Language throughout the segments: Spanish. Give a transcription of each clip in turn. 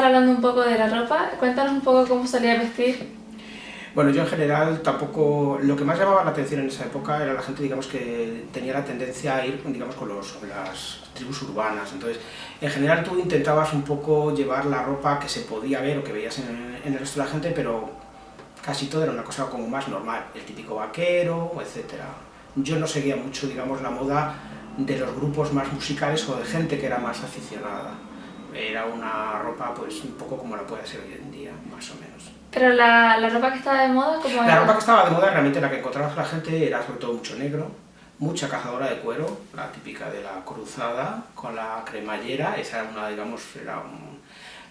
hablando un poco de la ropa. Cuéntanos un poco cómo solías vestir. Bueno, yo en general tampoco... Lo que más llamaba la atención en esa época era la gente, digamos, que tenía la tendencia a ir, digamos, con las tribus urbanas. Entonces, en general tú intentabas un poco llevar la ropa que se podía ver o que veías en el resto de la gente, pero casi todo era una cosa como más normal. El típico vaquero, etcétera. Yo no seguía mucho, digamos, la moda de los grupos más musicales o de gente que era más aficionada. Era una ropa, pues, un poco como la puede ser hoy en día, más o menos. Pero la ropa que estaba de moda, ¿cómo La era? ropa que estaba de moda, realmente la que encontrabas la gente, era sobre todo mucho negro, mucha cazadora de cuero, la típica de la cruzada, con la cremallera, esa era una, digamos,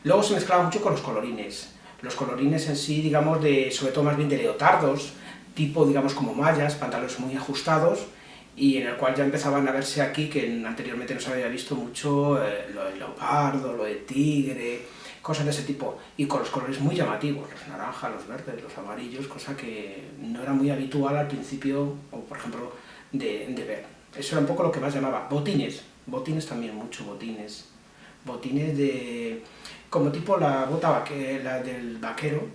Luego se mezclaba mucho con los colorines en sí, digamos, sobre todo más bien de leotardos, tipo, digamos, como mallas, pantalones muy ajustados, y en el cual ya empezaban a verse aquí, que anteriormente no se había visto mucho, lo de leopardo, lo de tigre, cosas de ese tipo, y con los colores muy llamativos, los naranjas, los verdes, los amarillos, cosa que no era muy habitual al principio, o por ejemplo, de ver. Eso era un poco lo que más llamaba. Botines también, mucho botines de... como tipo la bota la del vaquero,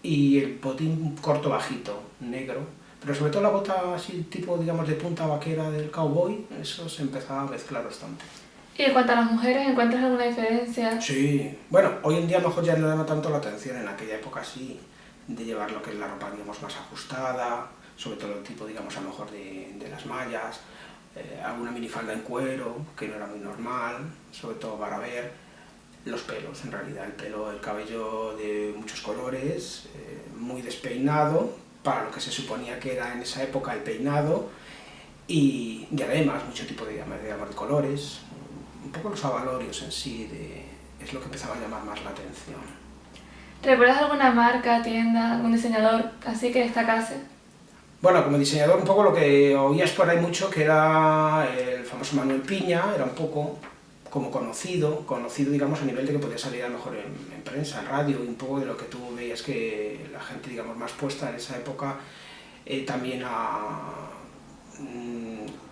y el botín corto bajito, negro, pero sobre todo la bota así tipo, digamos, de punta vaquera del cowboy, eso se empezaba a mezclar bastante. Y en cuanto a las mujeres, ¿encuentras alguna diferencia? Sí, bueno, hoy en día a lo mejor ya no llama tanto la atención, en aquella época sí, de llevar lo que es la ropa, digamos, más ajustada, sobre todo el tipo, digamos, a lo mejor de las mallas, alguna minifalda en cuero, que no era muy normal, sobre todo para ver los pelos, en realidad, el cabello de muchos colores, muy despeinado, para lo que se suponía que era en esa época el peinado, y además mucho tipo de colores, un poco los abalorios en sí, es lo que empezaba a llamar más la atención. ¿Recuerdas alguna marca, tienda, algún diseñador así que destacase? Bueno, como diseñador un poco lo que oías por ahí mucho, que era el famoso Manuel Piña, era un poco como conocido digamos a nivel de que podía salir a lo mejor en prensa, en radio, y un poco de lo que tú veías que la gente, digamos, más puesta en esa época, también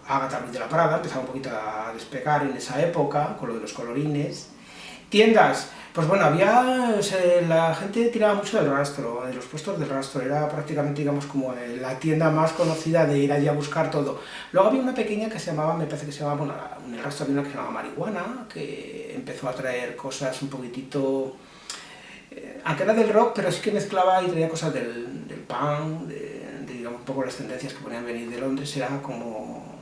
Ágata Ruiz de la Prada empezaba un poquito a despegar en esa época con lo de los colorines. Tiendas, pues bueno, la gente tiraba mucho del rastro, de los puestos del rastro, era prácticamente, digamos, como la tienda más conocida de ir allí a buscar todo. Luego había una pequeña que se llamaba, me parece que se llamaba, bueno, en el rastro había una que se llamaba Marihuana, que empezó a traer cosas un poquitito, aunque era del rock, pero sí que mezclaba y traía cosas del punk, digamos, un poco las tendencias que ponían venir de Londres, era como...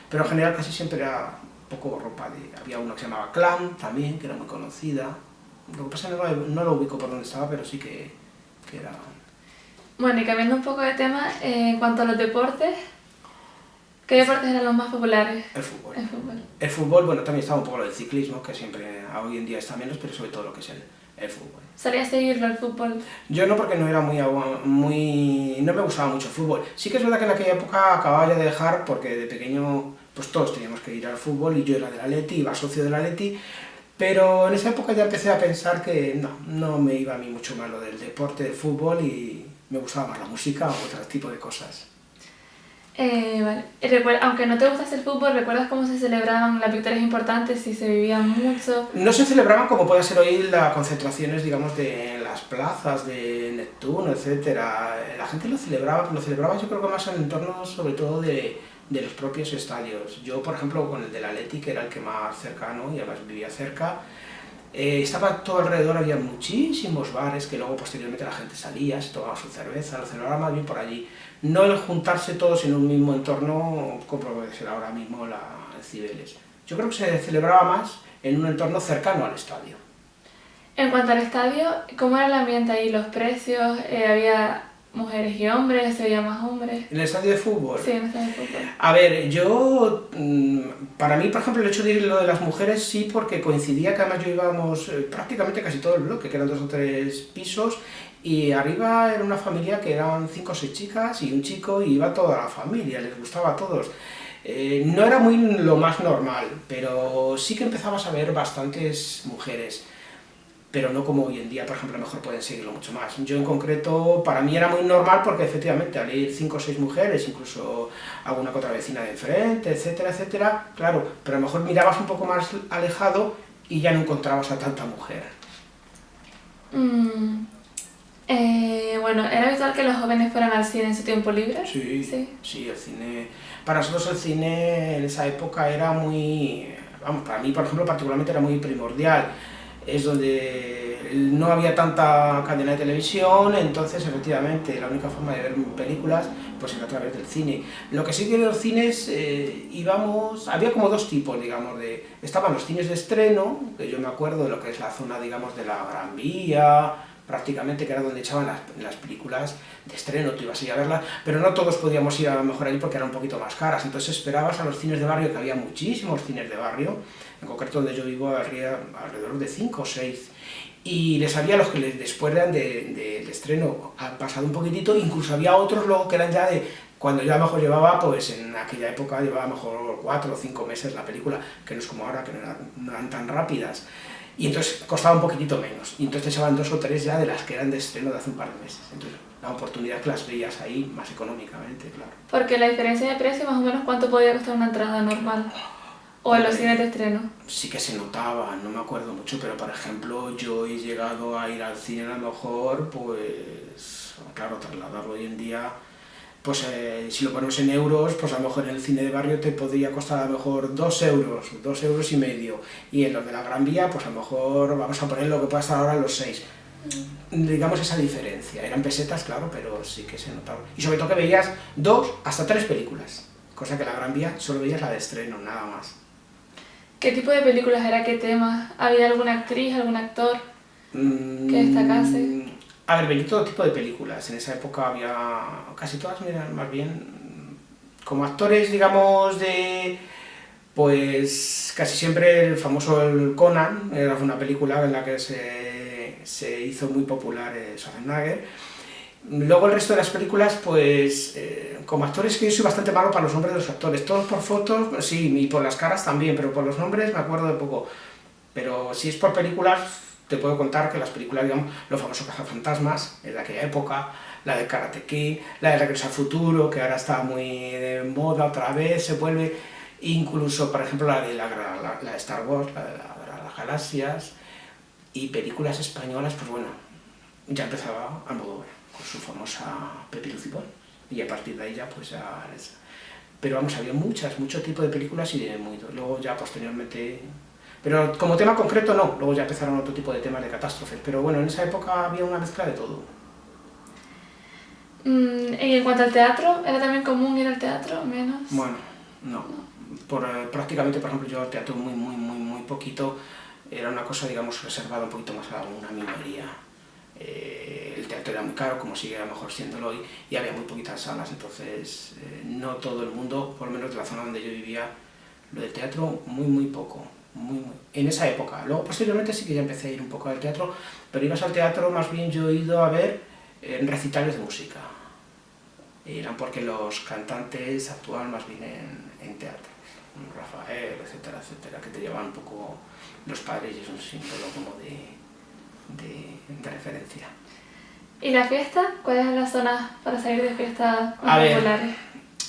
Pero en general casi siempre era un poco ropa Había una que se llamaba Clan también, que era muy conocida. Lo que pasa es que no lo ubico por dónde estaba, pero sí que era... Bueno, y cambiando un poco de tema, en cuanto a los deportes, ¿qué deportes eran los más populares? El fútbol. El fútbol. El fútbol, bueno, también estaba un poco lo del ciclismo, que siempre hoy en día está menos, pero sobre todo lo que es el fútbol. ¿Solías seguirlo el fútbol? Yo no, porque no era no me gustaba mucho el fútbol. Sí que es verdad que en aquella época acababa ya de dejar, porque de pequeño pues todos teníamos que ir al fútbol, y yo era del Atleti, iba socio del Atleti, pero en esa época ya empecé a pensar que no me iba a mí mucho más lo del deporte, del fútbol, y me gustaba más la música o otro tipo de cosas. Vale. Aunque no te gustase el fútbol, ¿recuerdas cómo se celebraban las victorias importantes, si se vivían mucho? No se celebraban como puede ser hoy las concentraciones, digamos, de las plazas de Neptuno, etcétera. La gente lo celebraba yo creo que más en el entorno, sobre todo, de los propios estadios. Yo, por ejemplo, con el del Atleti, que era el que más cercano, y además vivía cerca, estaba todo alrededor, había muchísimos bares que luego posteriormente la gente salía, se tomaba su cerveza, lo celebraba más bien por allí. No el juntarse todos en un mismo entorno, como puede ser ahora mismo el Cibeles. Yo creo que se celebraba más en un entorno cercano al estadio. En cuanto al estadio, ¿cómo era el ambiente ahí? ¿Los precios? ¿Había mujeres y hombres? ¿Se veía más hombres? ¿En el estadio de fútbol? Sí, en el estadio de fútbol. A ver, para mí, por ejemplo, el hecho de ir lo de las mujeres sí, porque coincidía que además yo íbamos prácticamente casi todo el bloque, que eran 2 o 3 pisos, y arriba era una familia que eran 5 o 6 chicas y un chico, y iba toda la familia, les gustaba a todos. No era muy lo más normal, pero sí que empezabas a ver bastantes mujeres, pero no como hoy en día, por ejemplo, a lo mejor pueden seguirlo mucho más. Yo en concreto, para mí era muy normal, porque efectivamente al ir 5 o 6 mujeres, incluso alguna que otra vecina de enfrente, etcétera, etcétera, claro, pero a lo mejor mirabas un poco más alejado y ya no encontrabas a tanta mujer. Mm, bueno, ¿era habitual que los jóvenes fueran al cine en su tiempo libre? Sí, Sí. sí, el cine... Para nosotros el cine en esa época era muy... Vamos, para mí, por ejemplo, particularmente era muy primordial. Es donde no había tanta cadena de televisión, entonces efectivamente la única forma de ver películas pues era a través del cine. Lo que sí que en los cines íbamos, había como dos tipos, digamos, estaban los cines de estreno, que yo me acuerdo de lo que es la zona, digamos, de la Gran Vía, prácticamente, que era donde echaban las películas de estreno, tú ibas a ir a verlas, pero no todos podíamos ir a lo mejor allí porque eran un poquito más caras, entonces esperabas a los cines de barrio, que había muchísimos cines de barrio, en concreto donde yo vivo habría alrededor de 5 o 6, y les había los que después eran del estreno, han pasado un poquitito, incluso había otros luego que eran ya de cuando yo a lo mejor llevaba, pues en aquella época llevaba a lo mejor 4 o 5 meses la película, que no es como ahora, que no eran tan rápidas, y entonces costaba un poquitito menos, y entonces te echaban 2 o 3 ya de las que eran de estreno de hace un par de meses, entonces la oportunidad que las veías ahí más económicamente, claro. Porque la diferencia de precio, más o menos, ¿cuánto podía costar una entrada normal? O en los cines de estreno. Sí que se notaba, no me acuerdo mucho, pero por ejemplo yo he llegado a ir al cine a lo mejor, pues claro, trasladarlo hoy en día, pues si lo ponemos en euros, pues a lo mejor en el cine de barrio te podría costar a lo mejor 2 euros, 2,5 euros, y en los de la Gran Vía, pues a lo mejor vamos a poner lo que pueda estar ahora los 6. Digamos esa diferencia, eran pesetas, claro, pero sí que se notaba. Y sobre todo que veías 2 hasta 3 películas, cosa que en la Gran Vía solo veías la de estreno, nada más. ¿Qué tipo de películas era? ¿Qué temas? ¿Había alguna actriz, algún actor que destacase? A ver, veía todo tipo de películas. En esa época había... casi todas eran más bien como actores, digamos, de... Pues casi siempre el famoso el Conan, era una película en la que se hizo muy popular Schwarzenegger. Luego el resto de las películas, pues como actores, que yo soy bastante malo para los nombres de los actores, todos por fotos, sí, y por las caras también, pero por los nombres me acuerdo de poco. Pero si es por películas, te puedo contar que las películas, digamos, los famosos cazafantasmas de aquella época, la de Karate Kid, la de Regreso al Futuro, que ahora está muy de moda otra vez, se vuelve, incluso, por ejemplo, la de Star Wars, la de las galaxias, y películas españolas, pues bueno, ya empezaba Almodóvar con su famosa Pepi Lucibón, y a partir de ahí ya pues ya... Pero vamos, había mucho tipo de películas y de muy... Luego ya posteriormente... Pero como tema concreto no, luego ya empezaron otro tipo de temas de catástrofes, pero bueno, en esa época había una mezcla de todo. Y en cuanto al teatro, ¿era también común ir al teatro? ¿Menos? Bueno, no. Prácticamente, por ejemplo, yo al teatro muy poquito, era una cosa, digamos, reservada un poquito más a una minoría. El teatro era muy caro, como sigue a lo mejor siéndolo hoy, y había muy poquitas salas, entonces no todo el mundo, por lo menos de la zona donde yo vivía, lo del teatro muy poco, en esa época. Luego posteriormente sí que ya empecé a ir un poco al teatro, pero ibas al teatro más bien yo he ido a ver recitales de música, eran porque los cantantes actuaban más bien en teatro, Rafael, etcétera, que te llevaban un poco los padres y es un símbolo como de referencia. ¿Y la fiesta? ¿Cuáles eran las zonas para salir de fiesta populares?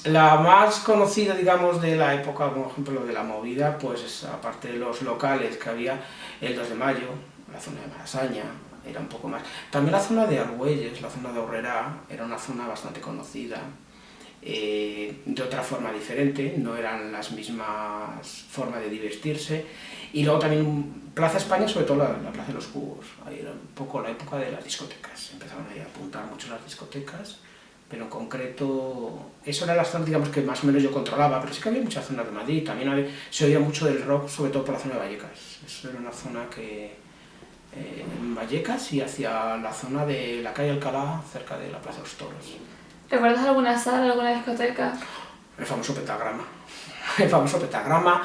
La más conocida, digamos, de la época, por ejemplo, de la movida, pues aparte de los locales que había, el 2 de Mayo, la zona de Malasaña, era un poco más. También la zona de Argüelles, la zona de Aurrerá, era una zona bastante conocida, de otra forma diferente, no eran las mismas formas de divertirse. Y luego también Plaza España, sobre todo la Plaza de los Cubos, ahí era un poco la época de las discotecas, empezaron ahí a apuntar mucho las discotecas, pero en concreto, eso era la zona, digamos, que más o menos yo controlaba, pero sí que había muchas zonas de Madrid, también se oía mucho del rock, sobre todo por la zona de Vallecas, eso era una zona que en Vallecas y hacia la zona de la calle Alcalá, cerca de la Plaza de los Toros. ¿Recuerdas alguna sala, alguna discoteca? El famoso Pentagrama. El famoso Pentagrama,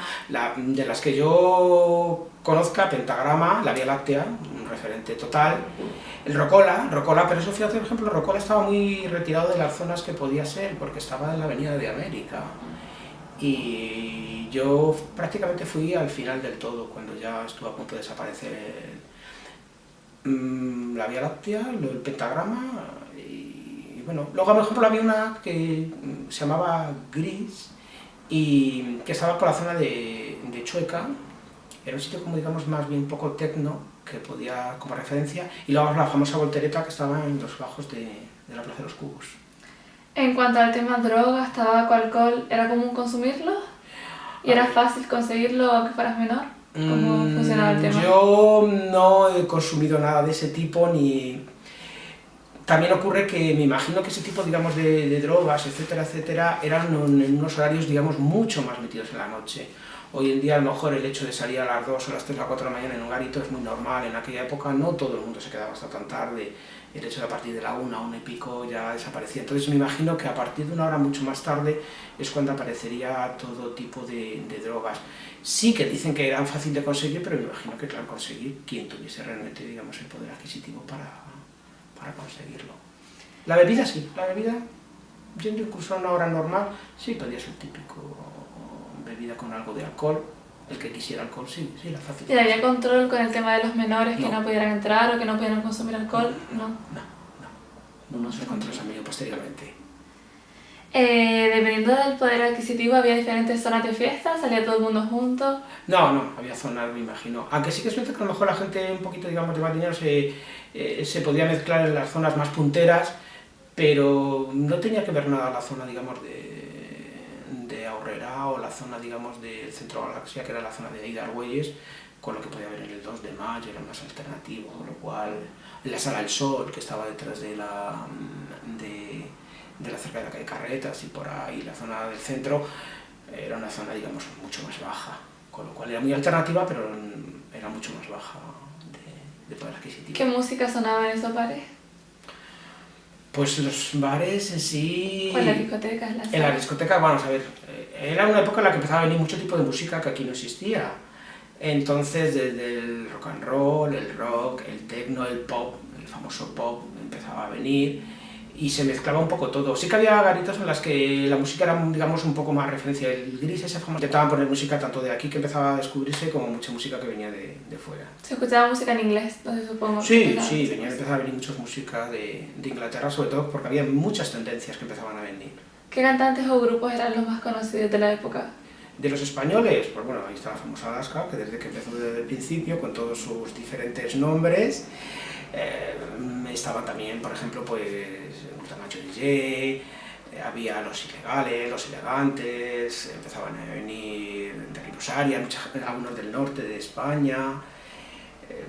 de las que yo conozca, Pentagrama, la Vía Láctea, un referente total, el Rocola, pero eso fíjate, por ejemplo, el Rocola estaba muy retirado de las zonas que podía ser, porque estaba en la Avenida de América, y yo prácticamente fui al final del todo, cuando ya estuvo a punto de desaparecer la Vía Láctea, el Pentagrama, y bueno, luego por ejemplo había una que se llamaba Gris, y que estaba por la zona de Chueca, Era un sitio como digamos más bien un poco tecno, que podía como referencia, y luego la famosa voltereta que estaba en los bajos de la Plaza de los Cubos. En cuanto al tema drogas, tabaco, alcohol, ¿era común consumirlo? ¿Y era fácil conseguirlo aunque fueras menor? ¿Cómo funcionaba el tema? Yo no he consumido nada de ese tipo, ni... También ocurre que me imagino que ese tipo, digamos, de drogas, etcétera, etcétera, eran en unos horarios, digamos, mucho más metidos en la noche. Hoy en día, a lo mejor, el hecho de salir a las 2 o las 3 o las 4 de la mañana en un garito es muy normal. En aquella época no todo el mundo se quedaba hasta tan tarde. El hecho de a partir de la 1 y pico ya desaparecía. Entonces me imagino que a partir de una hora mucho más tarde es cuando aparecería todo tipo de drogas. Sí que dicen que eran fácil de conseguir, pero me imagino que, claro, conseguir quien tuviese realmente, digamos, el poder adquisitivo para conseguirlo. La bebida sí, la bebida, yendo incluso a una hora normal, sí podía ser típico bebida con algo de alcohol. El que quisiera alcohol, sí, la fácil. ¿Y había control con el tema de los menores que No. no pudieran entrar o que no pudieran consumir alcohol? No. No se encontró ese medio posteriormente. Dependiendo del poder adquisitivo, había diferentes zonas de fiesta, salía todo el mundo junto. No, había zonas, me imagino. Aunque sí que es cierto que a lo mejor la gente un poquito, digamos, de más dinero se podía mezclar en las zonas más punteras, pero no tenía que ver nada la zona, digamos, de Aurrera o la zona, digamos, del Centro Galaxia, que era la zona de ahí de Argüelles, con lo que podía haber en el 2 de mayo, era más alternativo, con lo cual en la Sala del Sol, que estaba detrás de la cerca de la calle Carretas y por ahí la zona del centro, era una zona, digamos, mucho más baja, con lo cual era muy alternativa, pero era mucho más baja de poder adquisitivo. ¿Qué música sonaba en esos bares? Pues los bares en sí... ¿O en las discotecas? En las discotecas, vamos a ver, era una época en la que empezaba a venir mucho tipo de música que aquí no existía. Entonces, desde el rock and roll, el rock, el techno, el pop, el famoso pop, empezaba a venir y se mezclaba un poco todo. Sí que había garitos en las que la música era, digamos, un poco más referencia. El gris, ese famoso, intentaban poner música tanto de aquí que empezaba a descubrirse como mucha música que venía de fuera. ¿Se escuchaba música en inglés? Entonces supongo. Sí, empezaba a venir mucha música de Inglaterra, sobre todo porque había muchas tendencias que empezaban a venir. ¿Qué cantantes o grupos eran los más conocidos de la época? De los españoles, pues bueno, ahí está la famosa Alaska, que desde que empezó desde el principio, con todos sus diferentes nombres, estaban también, por ejemplo, pues Nacho DJ, había los ilegales, los elegantes, empezaban a venir de Riposaria, algunos del norte de España.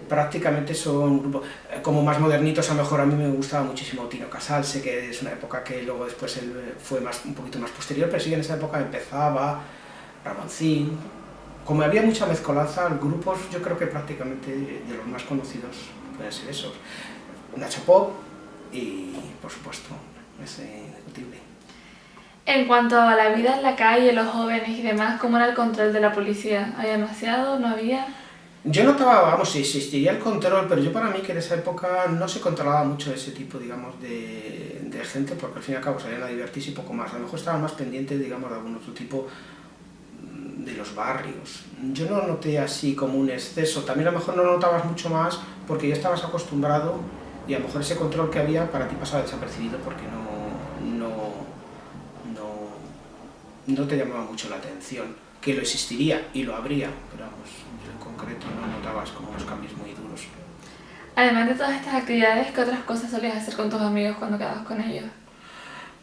Prácticamente son grupos como más modernitos. A lo mejor a mí me gustaba muchísimo Tino Casal, sé que es una época que luego después él fue un poquito más posterior, pero sí en esa época empezaba Ramoncín. Como había mucha mezcolanza, grupos yo creo que prácticamente de los más conocidos pueden ser esos. Nacho Pop y, por supuesto, es indiscutible. En cuanto a la vida en la calle, los jóvenes y demás, ¿cómo era el control de la policía? ¿Había demasiado? ¿No había? Yo notaba, vamos, sí, existiría el control, pero yo para mí que en esa época no se controlaba mucho ese tipo, digamos, de gente, porque al fin y al cabo salían a divertirse y poco más. A lo mejor estaban más pendientes, digamos, de algún otro tipo de los barrios. Yo no noté así como un exceso, también a lo mejor no lo notabas mucho más porque ya estabas acostumbrado y a lo mejor ese control que había para ti pasaba desapercibido porque no te llamaba mucho la atención, que lo existiría y lo habría, pero vamos, yo en concreto no notabas como unos cambios muy duros. Además de todas estas actividades, ¿qué otras cosas solías hacer con tus amigos cuando quedabas con ellos?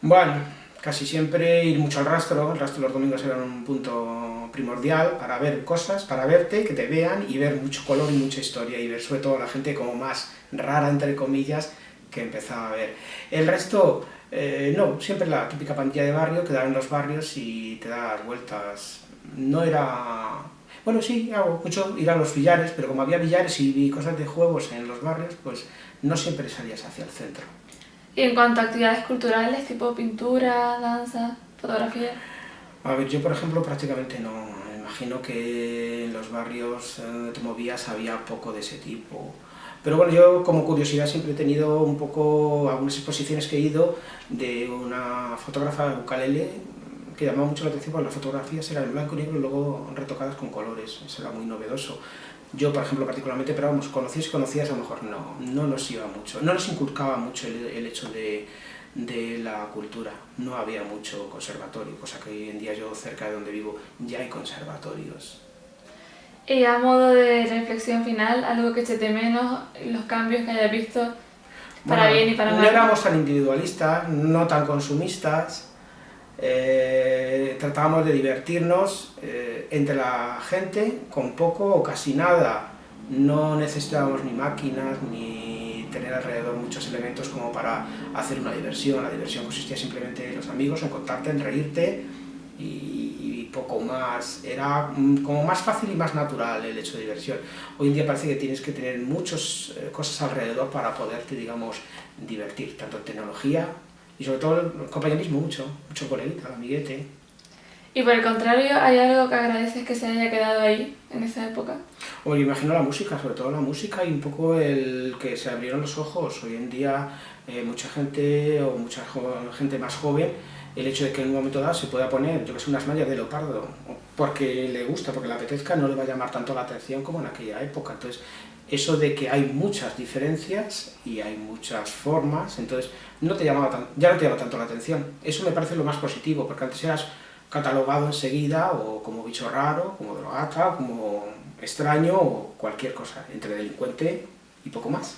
Bueno, casi siempre ir mucho al rastro. El rastro los domingos era un punto primordial para ver cosas, para verte, que te vean y ver mucho color y mucha historia y ver sobre todo a la gente como más rara, entre comillas, que empezaba a ver. El resto, no, siempre la típica pandilla de barrio, quedar en los barrios y te das vueltas. No era... Bueno, sí, hago mucho ir a los billares, pero como había billares y cosas de juegos en los barrios, pues no siempre salías hacia el centro. Y en cuanto a actividades culturales, tipo pintura, danza, fotografía... A ver, yo por ejemplo prácticamente no. Me imagino que en los barrios donde te movías había poco de ese tipo. Pero bueno, yo como curiosidad siempre he tenido un poco algunas exposiciones que he ido de una fotógrafa de ukelele que llamaba mucho la atención porque las fotografías eran en blanco y negro y luego retocadas con colores. Eso era muy novedoso. Yo, por ejemplo, particularmente, pero vamos, conocías, a lo mejor no nos iba mucho, no nos inculcaba mucho el hecho de la cultura. No había mucho conservatorio, cosa que hoy en día yo, cerca de donde vivo, ya hay conservatorios. Y a modo de reflexión final, algo que eche de menos, los cambios que hayas visto para Bueno, bien y para no mal. éramos tan individualistas, no tan consumistas, tratábamos de divertirnos entre la gente con poco o casi nada. No necesitábamos ni máquinas ni tener alrededor muchos elementos como para hacer una diversión. La diversión consistía simplemente en los amigos, en contarte, en reírte y poco más. Era como más fácil y más natural el hecho de diversión. Hoy en día parece que tienes que tener muchas cosas alrededor para poderte, digamos, divertir, tanto en tecnología y sobre todo el compañerismo, mucho coleguita, el amiguete. Y por el contrario, ¿hay algo que agradeces que se haya quedado ahí, en esa época? O imagino la música, sobre todo la música y un poco el que se abrieron los ojos. Hoy en día mucha gente o gente más joven, el hecho de que en un momento dado se pueda poner, yo que sé, unas mallas de leopardo, porque le gusta, porque le apetezca, no le va a llamar tanto la atención como en aquella época. Entonces, eso de que hay muchas diferencias y hay muchas formas, entonces ya no te llama tanto la atención. Eso me parece lo más positivo, porque antes eras catalogado enseguida o como bicho raro, como drogata, como extraño o cualquier cosa, entre delincuente y poco más.